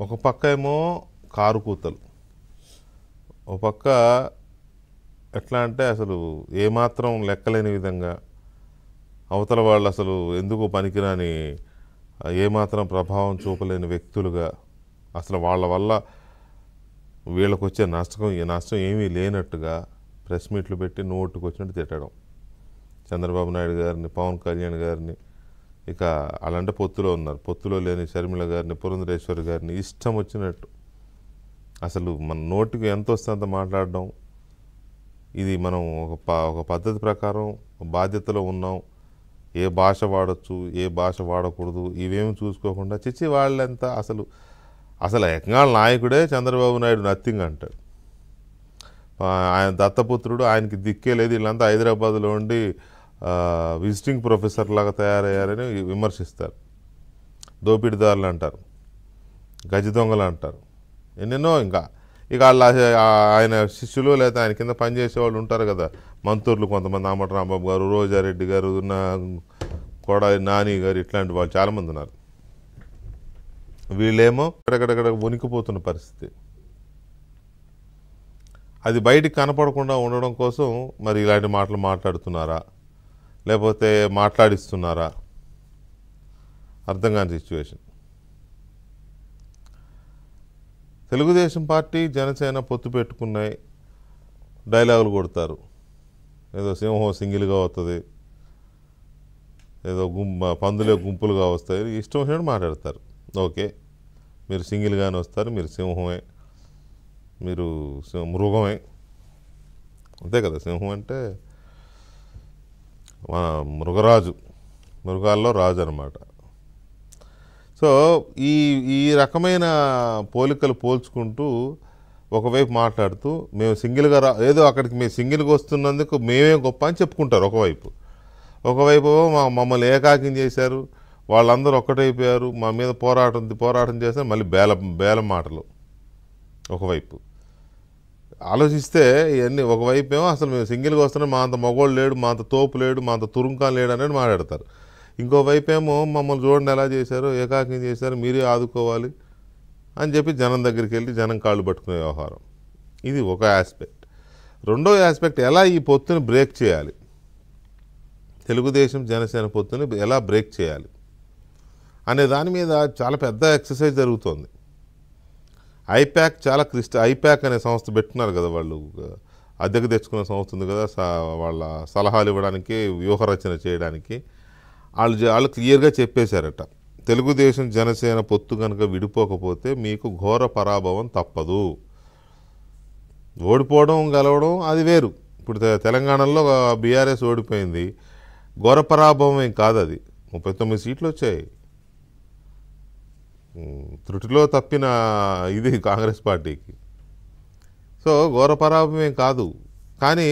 ఒక పక్క ఏమో కారు కూతలు, ఒక పక్క ఎట్లా అంటే అసలు ఏమాత్రం లెక్కలేని విధంగా అవతల వాళ్ళు అసలు ఎందుకు పనికిరాని ఏమాత్రం ప్రభావం చూపలేని వ్యక్తులుగా అసలు వాళ్ళ వల్ల వీళ్ళకు వచ్చే నష్టం ఏమీ లేనట్టుగా ప్రెస్ మీట్లు పెట్టి నోటుకు వచ్చినట్టు తిట్టడం చంద్రబాబు నాయుడు గారిని, పవన్ కళ్యాణ్ గారిని, ఇక అలాంటి పొత్తులో ఉన్నారు, పొత్తులో లేని షర్మిల గారిని, పురంధరేశ్వరి గారిని ఇష్టం వచ్చినట్టు అసలు మన నోటికి ఎంత వస్తే అంత మాట్లాడడం. ఇది మనం ఒక పద్ధతి ప్రకారం బాధ్యతలో ఉన్నాం, ఏ భాష వాడచ్చు ఏ భాష వాడకూడదు ఇవేమి చూసుకోకుండా చిచ్చి వాళ్ళంతా అసలు ఏకంగా నాయకుడే చంద్రబాబు నాయుడు నథింగ్ అంటాడు. ఆయన దత్తపుత్రుడు, ఆయనకి దిక్కే లేదు, వీళ్ళంతా హైదరాబాద్లో ఉండి విజిటింగ్ ప్రొఫెసర్ లాగా తయారయ్యారని విమర్శిస్తారు. దోపిడిదారులు అంటారు, గజ దొంగలు అంటారు, ఎన్నెన్నో. ఇక వాళ్ళ ఆయన శిష్యులు లేదా ఆయన కింద పనిచేసేవాళ్ళు ఉంటారు కదా, మంత్రులు కొంతమంది, ఆమట రాంబాబు గారు, రోజారెడ్డి గారు, కొడాలి నాని గారు, ఇట్లాంటి వాళ్ళు చాలామంది ఉన్నారు. వీళ్ళేమో ఎక్కడెక్కడ వణికిపోతున్న పరిస్థితి. అది బయటికి కనపడకుండా ఉండడం కోసం మరి ఇలాంటి మాటలు మాట్లాడుతున్నారా లేకపోతే మాట్లాడిస్తున్నారా అర్థం కాని సిచ్యువేషన్. తెలుగుదేశం పార్టీ జనసేన పొత్తు పెట్టుకున్నాయి, డైలాగులు కొడతారు, ఏదో సింహం సింగిల్గా వస్తుంది, ఏదో పందులే గుంపులుగా వస్తాయి, ఇష్టం వచ్చినట్టు మాట్లాడతారు. ఓకే, మీరు సింగిల్గానే వస్తారు, మీరు సింహమే, మీరు మృగమే, అంతే కదా. సింహం అంటే మృగరాజు, మృగాల్లో రాజు అన్నమాట. సో ఈ రకమైన పోలికలు పోల్చుకుంటూ ఒకవైపు మాట్లాడుతూ మేము సింగిల్గా ఏదో అక్కడికి మేము సింగిల్గా వస్తున్నందుకు మేమే గొప్ప అని చెప్పుకుంటారు ఒకవైపు మమ్మల్ని ఏకాకిం చేశారు, వాళ్ళందరూ ఒక్కటైపోయారు, మా మీద పోరాటం చేశారు, మళ్ళీ బేలం మాటలు. ఒకవైపు ఆలోచిస్తే ఇవన్నీ, ఒకవైపు ఏమో అసలు మేము సింగిల్గా వస్తున్నాం, మా అంత మగోళ్ళు లేడు, మా అంత తోపు లేడు, మా అంత తురుంకాలు లేడు అనేది మాట్లాడతారు. ఇంకోవైపు ఏమో మమ్మల్ని చూడండి ఎలా చేశారు, ఏకాకిం చేశారు, మీరే ఆదుకోవాలి అని చెప్పి జనం దగ్గరికి వెళ్ళి జనం కాళ్ళు పట్టుకునే వ్యవహారం. ఇది ఒక ఆస్పెక్ట్. రెండో ఆస్పెక్ట్, ఎలా ఈ పొత్తుని బ్రేక్ చేయాలి, తెలుగుదేశం జనసేన పొత్తుని ఎలా బ్రేక్ చేయాలి అనే దాని మీద చాలా పెద్ద ఎక్సర్సైజ్ జరుగుతోంది. ఐప్యాక్ అనే సంస్థ పెట్టుకున్నారు కదా, వాళ్ళు అద్దెకు తెచ్చుకున్న సంస్థ ఉంది కదా, వాళ్ళ సలహాలు ఇవ్వడానికి, వ్యూహరచన చేయడానికి. వాళ్ళు క్లియర్గా చెప్పేశారట, తెలుగుదేశం జనసేన పొత్తు కనుక విడిపోకపోతే మీకు ఘోర పరాభవం తప్పదు. ఓడిపోవడం గెలవడం అది వేరు. ఇప్పుడు తెలంగాణలో బీఆర్ఎస్ ఓడిపోయింది, ఘోర పరాభవం ఏం కాదు, అది 39 సీట్లు వచ్చాయి. త్రుటిలో తప్పిన ఇది కాంగ్రెస్ పార్టీకి. సో ఘోర పరాభవం ఏం కాదు. కానీ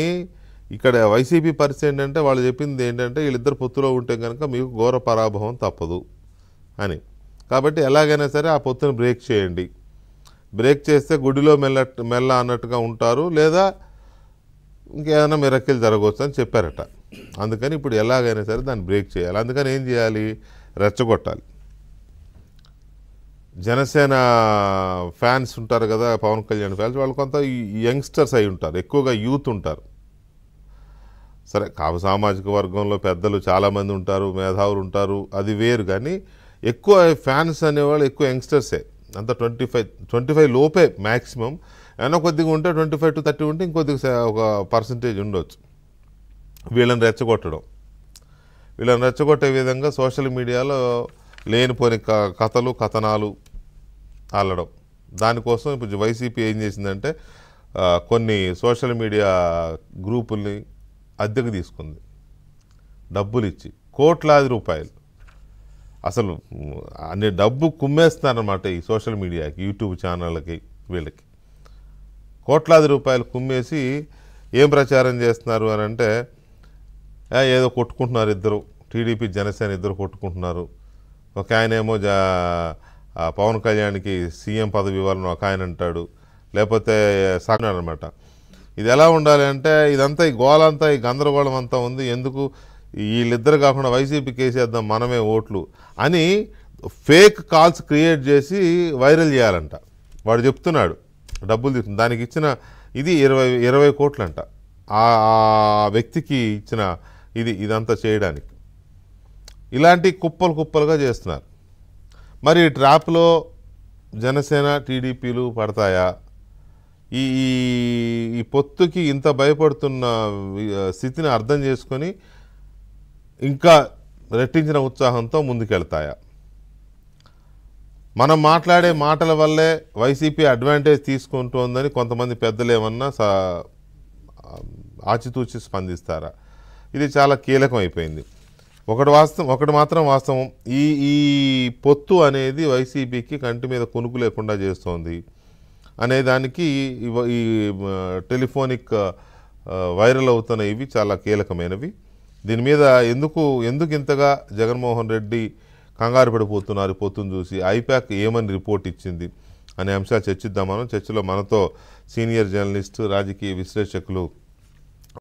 ఇక్కడ వైసీపీ పరిస్థితి ఏంటంటే, వాళ్ళు చెప్పింది ఏంటంటే వీళ్ళిద్దరు పొత్తులో ఉంటే కనుక మీకు ఘోర పరాభవం తప్పదు అని. కాబట్టి ఎలాగైనా సరే ఆ పొత్తును బ్రేక్ చేయండి, బ్రేక్ చేస్తే గుడిలో మెల్ల అన్నట్టుగా ఉంటారు, లేదా ఇంకేమైనా మిరకిల్ జరగవచ్చు అని చెప్పారట. అందుకని ఇప్పుడు ఎలాగైనా సరే దాన్ని బ్రేక్ చేయాలి. అందుకని ఏం చేయాలి, రెచ్చగొట్టాలి. జనసేన ఫ్యాన్స్ ఉంటారు కదా, పవన్ కళ్యాణ్ ఫ్యాన్స్, వాళ్ళు కొంత యంగ్స్టర్స్ అయి ఉంటారు, ఎక్కువగా యూత్ ఉంటారు. సరే, కాపు సామాజిక వర్గంలో పెద్దలు చాలామంది ఉంటారు, మేధావులు ఉంటారు, అది వేరు. కానీ ఎక్కువ ఫ్యాన్స్ అనేవాళ్ళు ఎక్కువ యంగ్స్టర్సే, అంతా 25 లోపే మ్యాక్సిమం. ఏమైనా కొద్దిగా ఉంటే 25 to 30 ఉంటే ఇంకొద్దిగా ఒక పర్సంటేజ్ ఉండొచ్చు. వీళ్ళని రెచ్చగొట్టే విధంగా సోషల్ మీడియాలో లేనిపోని కథలు కథనాలు అల్లడం. దానికోసం ఇప్పుడు వైసీపీ ఏం చేసిందంటే కొన్ని సోషల్ మీడియా గ్రూపుల్ని అద్దెకు తీసుకుంది, డబ్బులు ఇచ్చి కోట్లాది రూపాయలు. అసలు అన్ని డబ్బు కుమ్మేస్తున్నారన్నమాట ఈ సోషల్ మీడియాకి, యూట్యూబ్ ఛానళ్ళకి, వీళ్ళకి కోట్లాది రూపాయలు కుమ్మేసి ఏం ప్రచారం చేస్తున్నారు అని అంటే, ఏదో కొట్టుకుంటున్నారు ఇద్దరు, టీడీపీ జనసేన ఇద్దరు కొట్టుకుంటున్నారు. ఒక ఆయనేమో పవన్ కళ్యాణ్కి సీఎం పదవి ఇవ్వాలని ఒక ఆయన అంటాడు, లేకపోతే సాగినాడు అనమాట. ఇది ఎలా ఉండాలి అంటే, ఇదంతా ఈ గోలంతా ఈ గందరగోళం అంతా ఉంది, ఎందుకు వీళ్ళిద్దరు కాకుండా వైసీపీకి వేసేద్దాం మనమే ఓట్లు అని ఫేక్ కాల్స్ క్రియేట్ చేసి వైరల్ చేయాలంట. వాడు చెప్తున్నాడు డబ్బులు తీసుకుని దానికి ఇచ్చిన ఇది 20 కోట్లంట ఆ వ్యక్తికి ఇచ్చిన ఇదంతా చేయడానికి. ఇలాంటి కుప్పలుగా చేస్తున్నారు. మరి ఈ ట్రాప్లో జనసేన టీడీపీలు పడతాయా? ఈ పొత్తుకి ఇంత భయపడుతున్న స్థితిని అర్థం చేసుకొని ఇంకా రెట్టించిన ఉత్సాహంతో ముందుకెళ్తాయా? మనం మాట్లాడే మాటల వల్లే వైసీపీ అడ్వాంటేజ్ తీసుకుంటోందని కొంతమంది పెద్దలు ఏమన్నా ఆచితూచి స్పందిస్తారా? ఇది చాలా కీలకం అయిపోయింది. ఒకటి మాత్రం వాస్తవం, ఈ పొత్తు అనేది వైసీపీకి కంటి మీద కునుకు లేకుండా చేస్తోంది అనే దానికి ఈ టెలిఫోనిక్ వైరల్ అవుతున్న ఇవి చాలా కీలకమైనవి. దీని మీద ఎందుకు ఇంతగా జగన్మోహన్ రెడ్డి కంగారు పడిపోతున్నారు పొత్తును చూసి? ఐపాక్ ఏమని రిపోర్ట్ ఇచ్చింది అనే అంశాలు చర్చిద్దాం మనం. చర్చలో మనతో సీనియర్ జర్నలిస్టు రాజకీయ విశ్లేషకులు